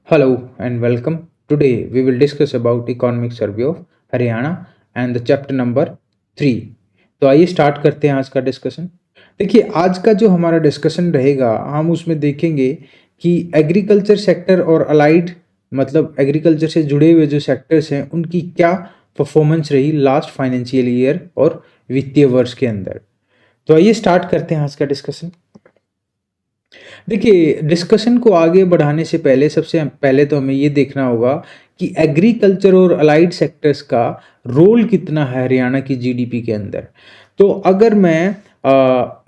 Hello and welcome. Today we will discuss about economic survey of Haryana and the chapter number 3। तो आइए start करते हैं आज का डिस्कशन। देखिए आज का जो हमारा डिस्कशन रहेगा हम उसमें देखेंगे कि एग्रीकल्चर सेक्टर और अलाइड मतलब एग्रीकल्चर से जुड़े हुए जो सेक्टर्स हैं उनकी क्या परफॉर्मेंस रही लास्ट फाइनेंशियल ईयर और वित्तीय वर्ष के अंदर। तो आइए स्टार्ट करते हैं आज का डिस्कशन। देखिए डिस्कशन को आगे बढ़ाने से पहले सबसे पहले तो हमें ये देखना होगा कि एग्रीकल्चर और अलाइड सेक्टर्स का रोल कितना है हरियाणा की जीडीपी के अंदर। तो अगर मैं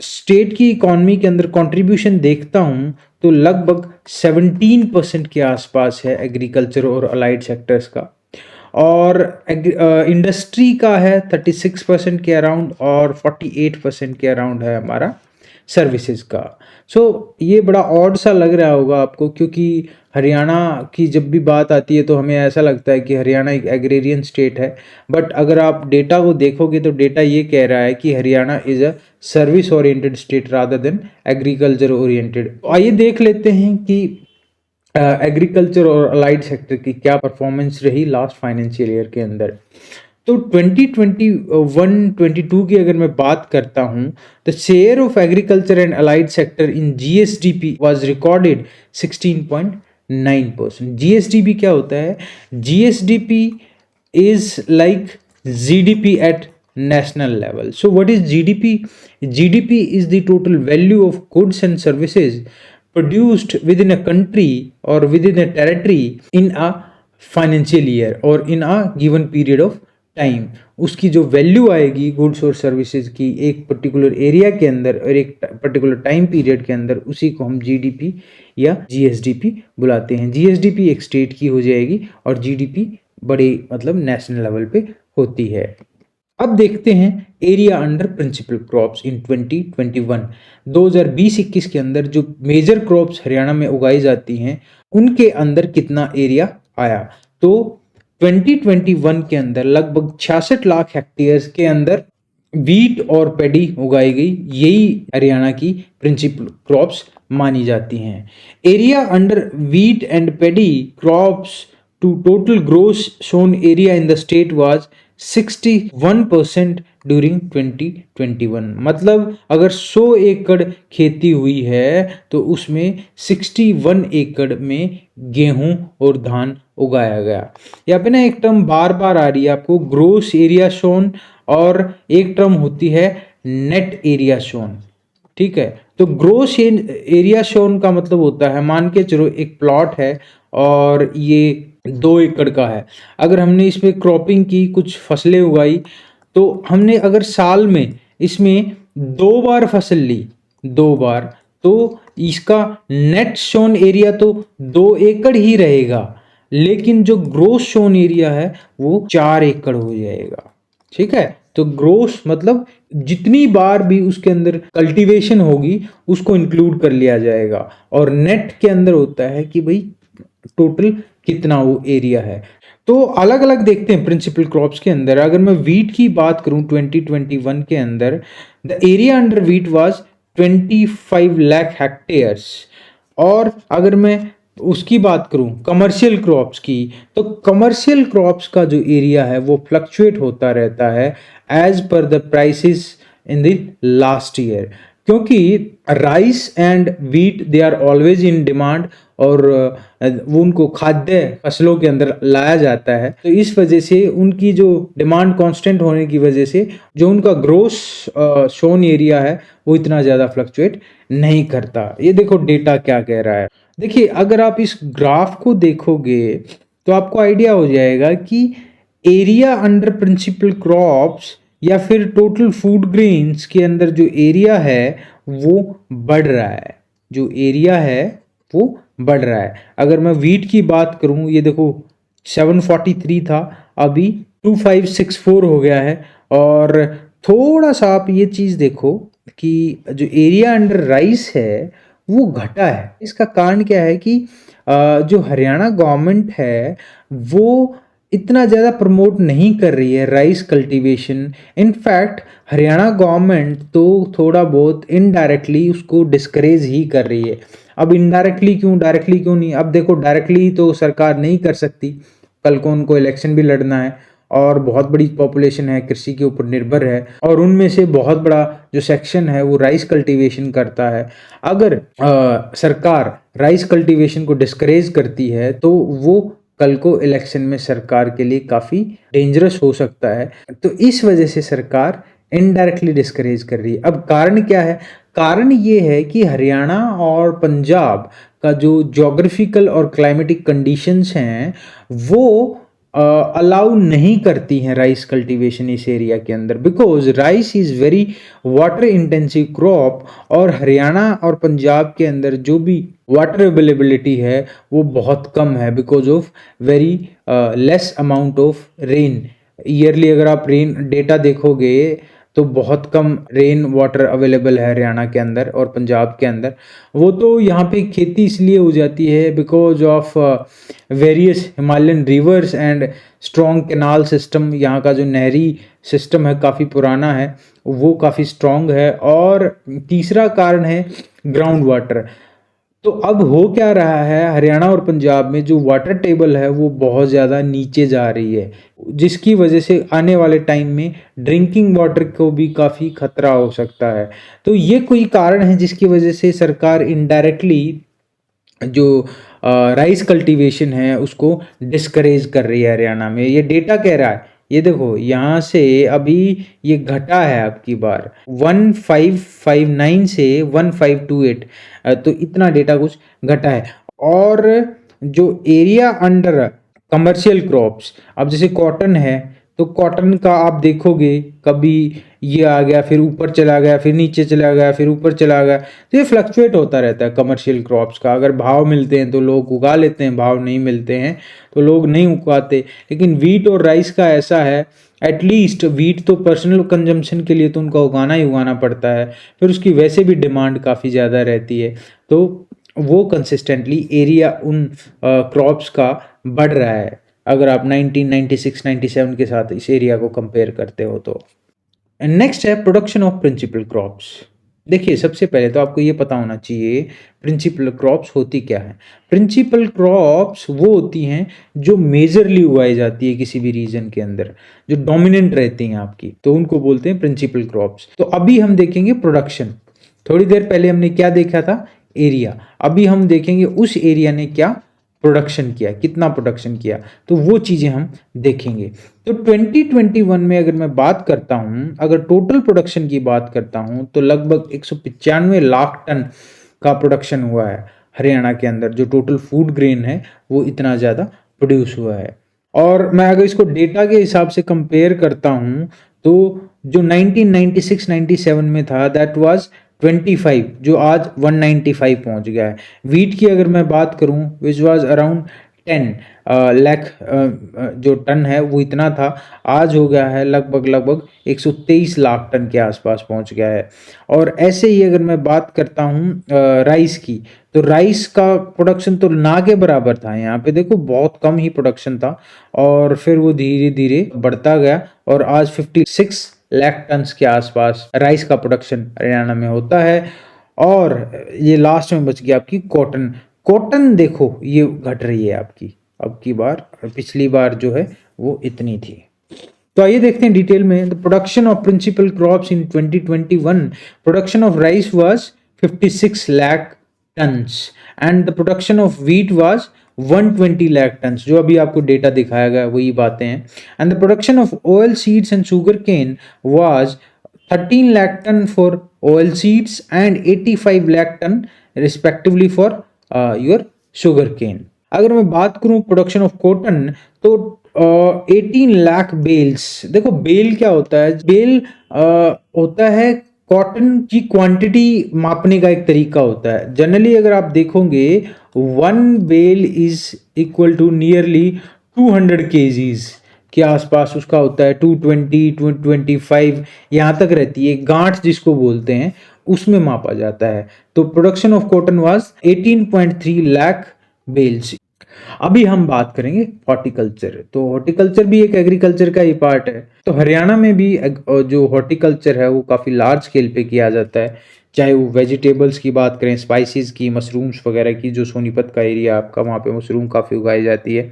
स्टेट की इकॉनमी के अंदर कंट्रीब्यूशन देखता हूँ तो लगभग 17% के आसपास है एग्रीकल्चर और अलाइड सेक्टर्स का, और इंडस्ट्री का है 36% के अराउंड, और 48% के अराउंड है हमारा सर्विसेज का। ये बड़ा ऑड सा लग रहा होगा आपको, क्योंकि हरियाणा की जब भी बात आती है तो हमें ऐसा लगता है कि हरियाणा एक एग्रेरियन स्टेट है, बट अगर आप डेटा को देखोगे तो डेटा ये कह रहा है कि Haryana is a service oriented state rather than agriculture oriented. तो आइए देख लेते हैं कि एग्रीकल्चर और अलाइड सेक्टर की क्या परफॉर्मेंस रही लास्ट फाइनेंशियल ईयर के अंदर। तो 2021-22 की अगर मैं बात करता हूं, the share of agriculture and allied sector in GSDP was recorded 16.9%। GSDP क्या होता है? GSDP is like GDP at national level. So what is GDP? GDP is the total value of goods and services produced within a country or within a territory in a financial year or in a given period of time. उसकी जो value आएगी goods और services की एक particular area के अंदर और एक पर्टिकुलर टाइम पीरियड के अंदर, उसी को हम जीडीपी या जीएसडीपी बुलाते हैं। जीएसडीपी एक स्टेट की हो जाएगी और जीडीपी बड़े मतलब नेशनल लेवल पे होती है। अब देखते हैं area under principal crops in 2020-21 के अंदर जो मेजर क्रॉप्स हरियाणा में उगाई जाती हैं उनके अंदर कितना एरिया आया। तो 2021 के अंदर लगभग 66 लाख हेक्टेयर्स के अंदर वीट और पेडी उगाई गई। यही हरियाणा की प्रिंसिपल क्रॉप्स मानी जाती हैं। Area under wheat and paddy crops to total gross sown area in the state was 61% during 2021। मतलब अगर 100 एकड़ खेती हुई है तो उसमें 61 एकड़ में गेहूं और धान उगाया गया। यहाँ पे ना एक टर्म बार बार आ रही है आपको, ग्रोस एरिया शोन, और एक टर्म होती है नेट एरिया शोन। ठीक है, तो ग्रोस एरिया शोन का मतलब होता है, मान के चलो एक प्लॉट है और ये 2 एकड़ का है। अगर हमने इसमें क्रॉपिंग की, कुछ फसलें उगाई, तो हमने अगर साल में इसमें 2 बार फसल ली, 2 बार, तो इसका नेट शोन एरिया तो 2 एकड़ ही रहेगा, लेकिन जो ग्रोस शोन एरिया है वो 4 एकड़ हो जाएगा। ठीक है, तो ग्रोस मतलब जितनी बार भी उसके अंदर कल्टीवेशन होगी उसको इंक्लूड कर लिया जाएगा, और नेट के अंदर होता है कि भाई टोटल कितना वो एरिया है। तो अलग अलग देखते हैं प्रिंसिपल क्रॉप्स के अंदर। अगर मैं वीट की बात करूं 2021 के अंदर, the area under wheat was 25 lakh hectares. और अगर मैं उसकी बात करूं कमर्शियल क्रॉप्स की, तो कमर्शियल क्रॉप्स का जो एरिया है वो फ्लक्चुएट होता रहता है as per the prices in the last year, क्योंकि rice and wheat they are always in demand और वो उनको खाद्य फसलों के अंदर लाया जाता है। तो इस वजह से उनकी जो डिमांड कांस्टेंट होने की वजह से जो उनका ग्रोस शोन एरिया है वो इतना ज़्यादा फ्लक्चुएट नहीं करता। ये देखो डेटा क्या कह रहा है। देखिए अगर आप इस ग्राफ को देखोगे तो आपको आइडिया हो जाएगा कि एरिया अंडर प्रिंसिपल क्रॉप्स या फिर टोटल फूड ग्रेन्स के अंदर जो एरिया है वो बढ़ रहा है, जो एरिया है वो बढ़ रहा है। अगर मैं वीट की बात करूं, ये देखो 743 था, अभी 2564 हो गया है। और थोड़ा सा आप ये चीज़ देखो कि जो एरिया अंडर राइस है वो घटा है। इसका कारण क्या है कि जो हरियाणा गवर्नमेंट है वो इतना ज़्यादा प्रमोट नहीं कर रही है rice cultivation. In fact Haryana government तो थोड़ा बहुत इनडायरेक्टली उसको डिस्करेज ही कर रही है। अब इनडायरेक्टली क्यों, डायरेक्टली क्यों नहीं? अब देखो डायरेक्टली तो सरकार नहीं कर सकती, कल को उनको इलेक्शन भी लड़ना है और बहुत बड़ी पॉपुलेशन है, कृषि के ऊपर निर्भर है और उनमें से बहुत बड़ा जो सेक्शन है वो राइस कल्टीवेशन करता है। अगर सरकार राइस कल्टीवेशन को डिस्करेज करती है तो वो कल को इलेक्शन में सरकार के लिए काफ़ी डेंजरस हो सकता है। तो इस वजह से सरकार इनडायरेक्टली डिस्करेज कर रही है। अब कारण क्या है? कारण ये है कि हरियाणा और पंजाब का जो ज्योग्राफिकल और क्लाइमेटिक कंडीशंस हैं वो अलाउ नहीं करती हैं राइस कल्टीवेशन इस एरिया के अंदर, because rice is very water intensive crop और हरियाणा और पंजाब के अंदर जो भी वाटर अवेलेबिलिटी है वो बहुत कम है because of very less amount of rain. Yearly अगर आप रेन डेटा देखोगे तो बहुत कम रेन वाटर अवेलेबल है हरियाणा के अंदर और पंजाब के अंदर। वो तो यहाँ पे खेती इसलिए हो जाती है because of various Himalayan reverse and strong canal system. यहाँ का जो नहरी सिस्टम है काफ़ी पुराना है, वो काफ़ी स्ट्रॉन्ग है। और तीसरा कारण है ग्राउंड वाटर। तो अब हो क्या रहा है, हरियाणा और पंजाब में जो वाटर टेबल है वो बहुत ज़्यादा नीचे जा रही है, जिसकी वजह से आने वाले टाइम में ड्रिंकिंग वाटर को भी काफ़ी खतरा हो सकता है। तो ये कोई कारण है जिसकी वजह से सरकार इनडायरेक्टली जो राइस कल्टीवेशन है उसको डिस्करेज कर रही है हरियाणा में। ये डेटा कह रहा है, ये देखो यहाँ से अभी ये घटा है आपकी बार 1559 से 1528, तो इतना डेटा कुछ घटा है। और जो एरिया अंडर कमर्शियल क्रॉप्स, अब जैसे कॉटन है तो कॉटन का आप देखोगे कभी ये आ गया फिर ऊपर चला गया फिर नीचे चला गया फिर ऊपर चला गया, तो ये फ्लक्चुएट होता रहता है कमर्शियल क्रॉप्स का। अगर भाव मिलते हैं तो लोग उगा लेते हैं, भाव नहीं मिलते हैं तो लोग नहीं उगाते। लेकिन वीट और राइस का ऐसा है, एटलीस्ट वीट तो पर्सनल कंजम्पशन के लिए तो उनका उगाना ही उगाना पड़ता है, फिर उसकी वैसे भी डिमांड काफ़ी ज़्यादा रहती है, तो वो कंसिस्टेंटली एरिया उन क्रॉप्स का बढ़ रहा है अगर आप 1996-97 के साथ इस एरिया को कंपेयर करते हो तो। एंड नेक्स्ट है प्रोडक्शन ऑफ प्रिंसिपल क्रॉप्स। देखिए सबसे पहले तो आपको ये पता होना चाहिए प्रिंसिपल क्रॉप्स होती क्या है। प्रिंसिपल क्रॉप्स वो होती हैं जो मेजरली उगाई जाती है किसी भी रीजन के अंदर, जो डोमिनेंट रहती हैं आपकी, तो उनको बोलते हैं प्रिंसिपल क्रॉप्स। तो अभी हम देखेंगे प्रोडक्शन। थोड़ी देर पहले हमने क्या देखा था, एरिया। अभी हम देखेंगे उस एरिया ने क्या प्रोडक्शन किया, कितना प्रोडक्शन किया, तो वो चीज़ें हम देखेंगे। तो 2021 में अगर मैं बात करता हूँ, अगर टोटल प्रोडक्शन की बात करता हूँ तो लगभग 195 लाख टन का प्रोडक्शन हुआ है हरियाणा के अंदर। जो टोटल फूड ग्रेन है वो इतना ज़्यादा प्रोड्यूस हुआ है। और मैं अगर इसको डेटा के हिसाब से कंपेयर करता हूँ तो जो 1996-97 में था दैट वाज 25, जो आज 195 पहुंच गया है। वीट की अगर मैं बात करूं विच वाज अराउंड 10 लाख जो टन है वो इतना था, आज हो गया है लगभग 123 लाख टन के आसपास पहुंच गया है। और ऐसे ही अगर मैं बात करता हूं राइस की, तो राइस का प्रोडक्शन तो ना के बराबर था, यहाँ पे देखो बहुत कम ही प्रोडक्शन था और फिर वो धीरे धीरे बढ़ता गया और आज 56 लाख टन्स के आसपास राइस का प्रोडक्शन हरियाणा में होता है। और ये लास्ट में बच गया आपकी कॉटन। कॉटन देखो ये घट रही है आपकी अब की बार, पिछली बार जो है वो इतनी थी। तो आइए देखते हैं डिटेल में। The production of principal crops in 2021, production of rice was 56 lakh tons and the production of wheat was 120 lakh tons, जो अभी आपको डेटा दिखाया गया वही बातें हैं। And the production of oil seeds and sugar cane was 13 lakh ton for oil seeds and 85 lakh ton respectively for your sugar cane. अगर मैं बात करूं प्रोडक्शन ऑफ कॉटन तो 18 लाख बेल्स। देखो बेल क्या होता है, बेल होता है कॉटन की क्वांटिटी मापने का एक तरीका होता है। जनरली अगर आप देखोगे 1 bale is equal to nearly 200 kgs के आसपास उसका होता है। 220 225 यहाँ तक रहती है, गांठ जिसको बोलते हैं उसमें मापा जाता है। तो production of cotton was 18.3 lakh bales. अभी हम बात करेंगे हॉर्टिकल्चर। तो हॉर्टिकल्चर भी एक एग्रीकल्चर का ही पार्ट है। तो हरियाणा में भी जो हॉर्टिकल्चर है वो काफ़ी लार्ज स्केल पे किया जाता है, चाहे वो वेजिटेबल्स की बात करें, स्पाइसेस की, मशरूम्स वगैरह की। जो सोनीपत का एरिया आपका, वहाँ पे मशरूम काफ़ी उगाई जाती है।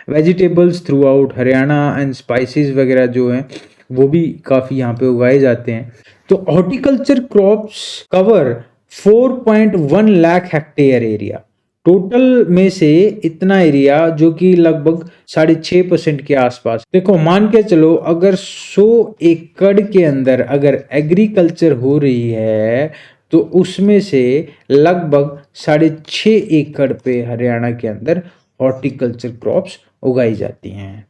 Vegetables through out Haryana and spices वगैरह जो हैं वो भी काफ़ी यहाँ पे उगाए जाते हैं। तो horticulture crops cover 4.1 lakh hectare area. Total में से इतना एरिया, जो कि लगभग 6.5% के आसपास। देखो, मान के चलो अगर 100 एकड़ के अंदर अगर एग्रीकल्चर हो रही है तो उसमें से लगभग 6.5 एकड़ पे हरियाणा के अंदर हॉर्टिकल्चर क्रॉप्स उगाई जाती हैं।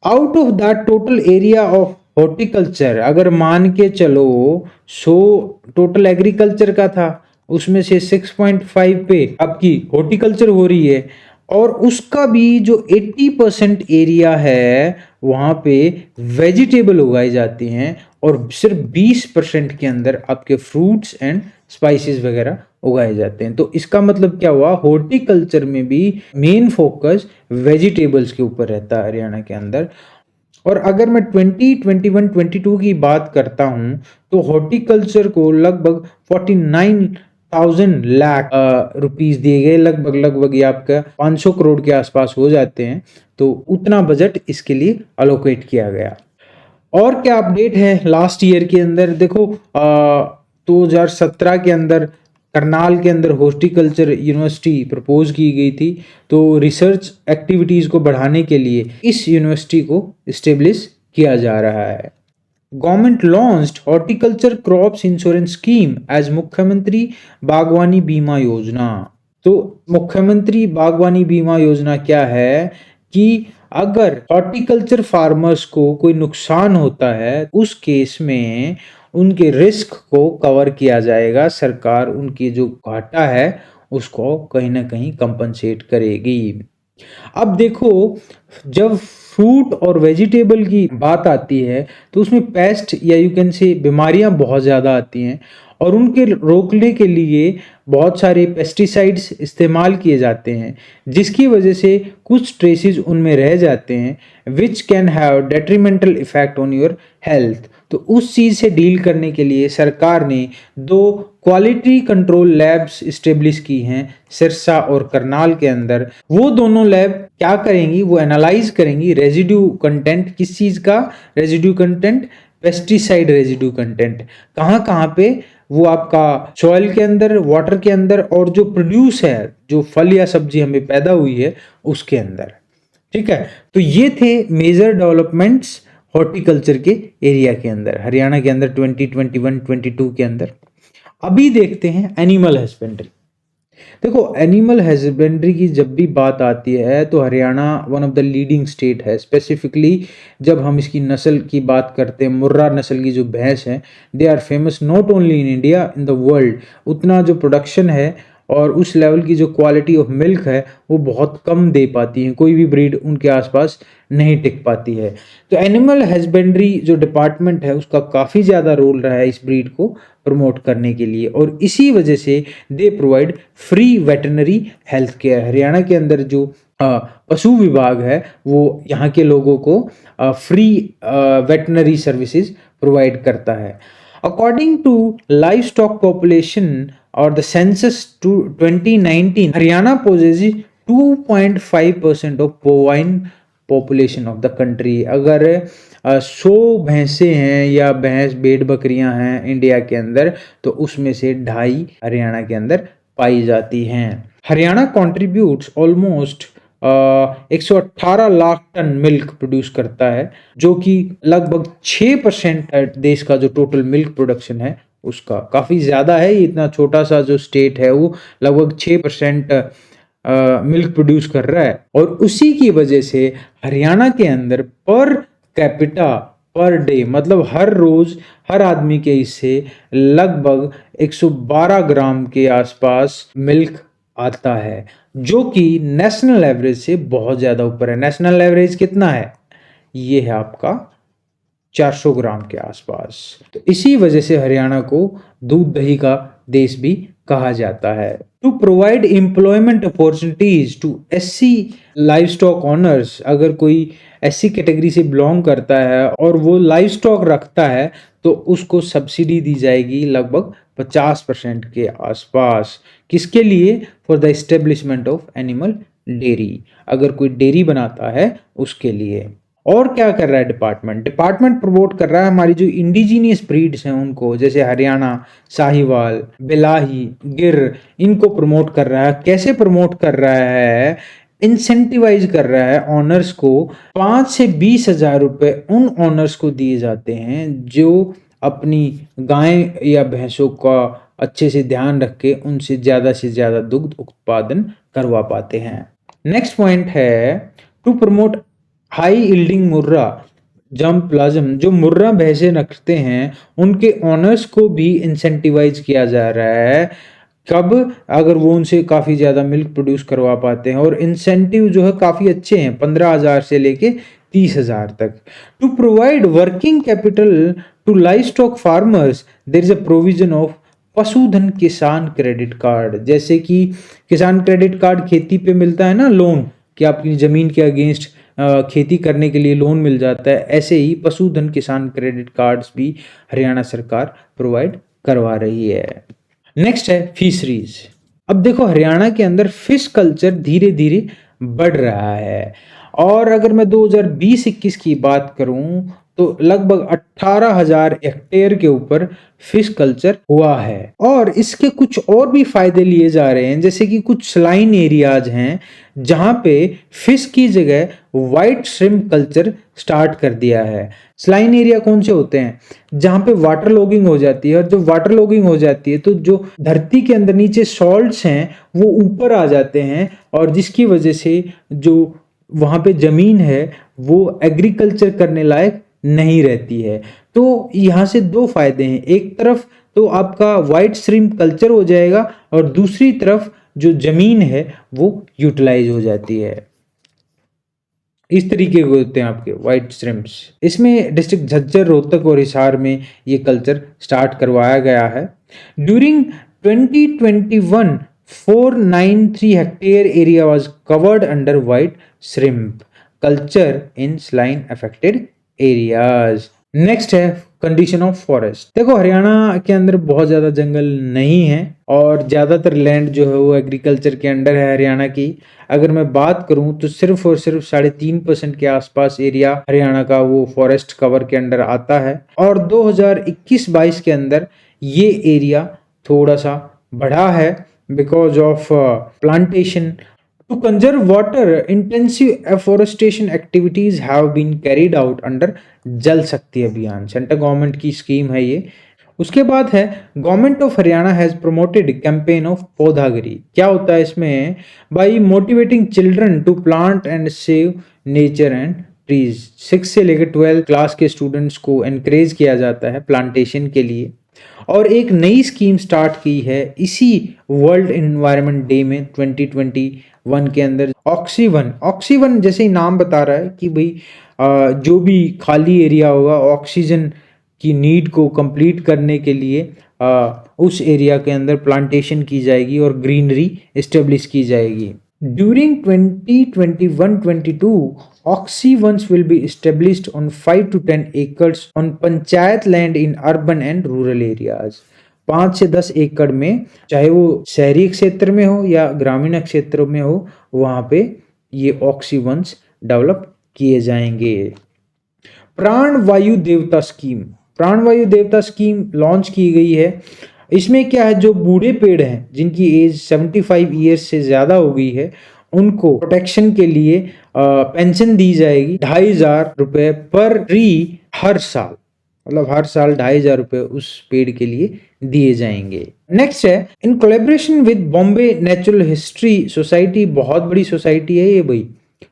Out of that total area of horticulture, अगर मान के चलो 100 टोटल एग्रीकल्चर का था, उसमें से 6.5 पे आपकी हॉर्टिकल्चर हो रही है, और उसका भी जो 80% एरिया है वहां पे वेजिटेबल उगाई जाती हैं, और सिर्फ 20% के अंदर आपके फ्रूट्स एंड स्पाइसेस वगैरह उगाए जाते हैं। तो इसका मतलब क्या हुआ, हॉर्टिकल्चर में भी मेन फोकस वेजिटेबल्स के ऊपर रहता है हरियाणा के अंदर। और अगर मैं 2021-22 की बात करता हूं तो हॉर्टिकल्चर को लगभग 49,000 लाख रुपीस दिए गए। लगभग लगभग ये आपका 500 करोड़ के आसपास हो जाते हैं। तो उतना बजट इसके लिए अलोकेट किया गया। और क्या अपडेट है लास्ट ईयर के अंदर, देखो 2017 के अंदर करनाल के अंदर हॉर्टिकल्चर यूनिवर्सिटी प्रपोज की गई थी। तो रिसर्च एक्टिविटीज को बढ़ाने के लिए इस यूनिवर्सिटी को इस्टेब्लिश किया जा रहा है। Government launched horticulture crops insurance scheme as Mukhyamantri Bagwani बीमा योजना। तो मुख्यमंत्री बागवानी बीमा योजना क्या है कि अगर हॉर्टिकल्चर फार्मर्स को कोई नुकसान होता है, उस केस में उनके रिस्क को कवर किया जाएगा। सरकार उनकी जो घाटा है उसको कहीं ना कहीं कंपनसेट करेगी। अब देखो, जब फ्रूट और वेजिटेबल की बात आती है तो उसमें पेस्ट या यू कैन से बीमारियां बहुत ज़्यादा आती हैं, और उनके रोकने के लिए बहुत सारे पेस्टिसाइड्स इस्तेमाल किए जाते हैं, जिसकी वजह से कुछ ट्रेसेस उनमें रह जाते हैं, which can have detrimental effect on your health. तो उस चीज़ से डील करने के लिए सरकार ने 2 क्वालिटी कंट्रोल लैब्स इस्टेब्लिश की हैं, सिरसा और करनाल के अंदर। वो दोनों लैब क्या करेंगी, वो एनालाइज करेंगी रेजिड्यू कंटेंट। किस चीज़ का residue content? Pesticide residue content. कहाँ कहाँ पे वो आपका सॉइल के अंदर, वाटर के अंदर, और जो प्रोड्यूस है, जो फल या सब्जी हमें पैदा हुई है उसके अंदर। ठीक है, तो ये थे मेजर डेवलपमेंट्स हॉर्टिकल्चर के एरिया के अंदर, हरियाणा के अंदर 2021-22 के अंदर। अभी देखते हैं एनिमल हस्बेंड्री। देखो, एनिमल हस्बेंड्री की जब भी बात आती है तो Haryana one of the leading state है। स्पेसिफिकली जब हम इसकी नस्ल की बात करते हैं, मुर्रा नस्ल की जो भैंस है, they are famous not only in India, in the world. उतना जो प्रोडक्शन है और उस लेवल की जो क्वालिटी ऑफ मिल्क है वो बहुत कम दे पाती हैं, कोई भी ब्रीड उनके आसपास नहीं टिक पाती है। तो एनिमल हस्बेंड्री जो डिपार्टमेंट है उसका काफ़ी ज़्यादा रोल रहा है इस ब्रीड को प्रमोट करने के लिए, और इसी वजह से they provide free veterinary health care. Haryana के अंदर जो पशु विभाग है वो यहाँ के लोगों को फ्री वेटरनरी सर्विसेज प्रोवाइड करता है। According to live stock population और the census to 2019, Haryana possesses 2.5% of bovine population of the country. अगर 100 भैंसे हैं या भैंस भेड़ बकरियां हैं इंडिया के अंदर, तो उसमें से 2.5 हरियाणा के अंदर पाई जाती हैं। Haryana contributes almost 118 lakh ton milk produce करता है, जो कि लगभग 6% देश का जो टोटल मिल्क प्रोडक्शन है उसका। काफ़ी ज़्यादा है, इतना छोटा सा जो स्टेट है वो लगभग 6% मिल्क प्रोड्यूस कर रहा है। और उसी की वजह से हरियाणा के अंदर पर कैपिटा पर डे, मतलब हर रोज हर आदमी के हिस्से लगभग 112 ग्राम के आसपास मिल्क आता है, जो कि नेशनल एवरेज से बहुत ज़्यादा ऊपर है। नेशनल एवरेज कितना है? ये है आपका 400 ग्राम के आसपास। तो इसी वजह से हरियाणा को दूध दही का देश भी कहा जाता है। To provide employment opportunities to SC livestock owners, अगर कोई एससी कैटेगरी से बिलोंग करता है और वो लाइव स्टॉक रखता है तो उसको सब्सिडी दी जाएगी लगभग 50% के आसपास। किसके लिए? For the establishment of animal dairy, अगर कोई डेयरी बनाता है उसके लिए। और क्या कर रहा है डिपार्टमेंट? डिपार्टमेंट प्रमोट कर रहा है हमारी जो इंडिजीनियस ब्रीड्स हैं उनको, जैसे हरियाणा, साहिवाल, बिलाही, गिर, इनको प्रमोट कर रहा है। कैसे प्रमोट कर रहा है? इंसेंटिवाइज कर रहा है ऑनर्स को। 5 से 20 हजार रुपए उन ऑनर्स को दिए जाते हैं जो अपनी गाय या भैंसों का अच्छे से ध्यान रख के उनसे ज्यादा दुग्ध उत्पादन करवा पाते हैं। नेक्स्ट पॉइंट है to promote high yielding Murrah germplasm, जो मुर्रा भैंसे रखते हैं उनके ऑनर्स को भी इंसेंटिवाइज किया जा रहा है। कब? अगर वो उनसे काफ़ी ज़्यादा मिल्क प्रोड्यूस करवा पाते हैं। और इंसेंटिव जो है काफ़ी अच्छे हैं, 15,000 से लेके 30,000 तक। To provide working capital to live stock farmers there is a provision of Pashudhan Kisan credit card. जैसे कि किसान क्रेडिट कार्ड खेती पे मिलता है ना लोन, कि आपकी ज़मीन के अगेंस्ट खेती करने के लिए लोन मिल जाता है, ऐसे ही पशुधन किसान क्रेडिट कार्ड्स भी हरियाणा सरकार प्रोवाइड करवा रही है। नेक्स्ट है फिशरीज। अब देखो हरियाणा के अंदर फिश कल्चर धीरे धीरे बढ़ रहा है, और अगर मैं 2020-21 की बात करूं तो लगभग 18,000 हेक्टेयर के ऊपर फिश कल्चर हुआ है। और इसके कुछ और भी फायदे लिए जा रहे हैं, जैसे कि कुछ स्लाइन एरियाज हैं जहां पे फिश की जगह वाइट श्रिम्प कल्चर स्टार्ट कर दिया है। स्लाइन एरिया कौन से होते हैं? जहां पे वाटर लॉगिंग हो जाती है, और जब वाटर लॉगिंग हो जाती है तो जो धरती के अंदर नीचे सॉल्ट्स हैं वो ऊपर आ जाते हैं, और जिसकी वजह से जो वहां पे जमीन है वो एग्रीकल्चर करने लायक नहीं रहती है। तो यहाँ से दो फायदे हैं, एक तरफ तो आपका वाइट श्रिम्प कल्चर हो जाएगा और दूसरी तरफ जो जमीन है वो यूटिलाइज हो जाती है। इस तरीके के होते हैं आपके वाइट श्रिम्प्स। इसमें डिस्ट्रिक्ट झज्जर, रोहतक और हिसार में ये कल्चर स्टार्ट करवाया गया है। During 2021 493 hectare area was covered under white shrimp culture in saline affected areas. Next है कंडीशन ऑफ फॉरेस्ट। देखो हरियाणा के अंदर बहुत ज्यादा जंगल नहीं है और ज्यादातर लैंड जो है वो एग्रीकल्चर के अंडर है हरियाणा की। अगर मैं बात करूं तो सिर्फ और सिर्फ 3.5% के आसपास एरिया हरियाणा का वो फॉरेस्ट कवर के अंडर आता है, और 2021-22 के अंदर ये एरिया थोड़ा सा बढ़ा है because of plantation. To conserve water, intensive afforestation activities have been carried out under जल शक्ति अभियान। सेंट्रल गवर्नमेंट की स्कीम है ये। उसके बाद है government of Haryana has promoted campaign of Paudhagiri. क्या होता है इसमें? By motivating children to plant and save nature and trees. 6 से लेकर 12 क्लास के स्टूडेंट्स को एनकरेज किया जाता है प्लांटेशन के लिए। और एक नई स्कीम स्टार्ट की है इसी वर्ल्ड एनवायरनमेंट डे में 2021 के अंदर, ऑक्सीवन। ऑक्सीवन जैसे ही नाम बता रहा है कि भाई जो भी खाली एरिया होगा ऑक्सीजन की नीड को कंप्लीट करने के लिए उस एरिया के अंदर प्लांटेशन की जाएगी और ग्रीनरी एस्टेब्लिश की जाएगी। During 2021-22, oxy-ones will be established on 5 to 10 acres on panchayat land in urban and rural areas। 5 से 10 एकड़ में, चाहे वो शहरी क्षेत्र में हो या ग्रामीण क्षेत्र में हो, वहां पे ये ऑक्सी-वन्स डेवलप किए जाएंगे। प्राण वायु देवता स्कीम। प्राण वायु देवता स्कीम लॉन्च की गई है। इसमें क्या है, जो बूढ़े पेड़ हैं जिनकी एज 75 ईयर्स से ज़्यादा हो गई है उनको प्रोटेक्शन के लिए पेंशन दी जाएगी 2,500 रुपये पर ट्री हर साल। मतलब हर साल 2,500 रुपये उस पेड़ के लिए दिए जाएंगे। नेक्स्ट है in collaboration with Bombay natural history society. बहुत बड़ी सोसाइटी है ये भाई,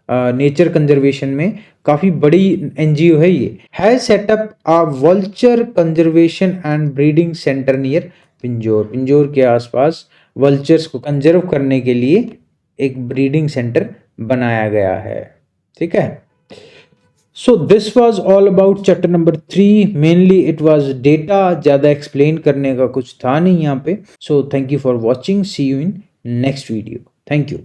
नेचर कंजर्वेशन में काफी बड़ी एनजीओ है ये। Has setup a vulture conservation and breeding centre near Pinjore. Pinjore के आसपास वल्चर्स को कंजर्व करने के लिए एक ब्रीडिंग सेंटर बनाया गया है। ठीक है। So this was all about chapter number 3। Mainly it was data, ज़्यादा एक्सप्लेन करने का कुछ था नहीं यहाँ पे। So thank you for watching, see you in next video, thank you.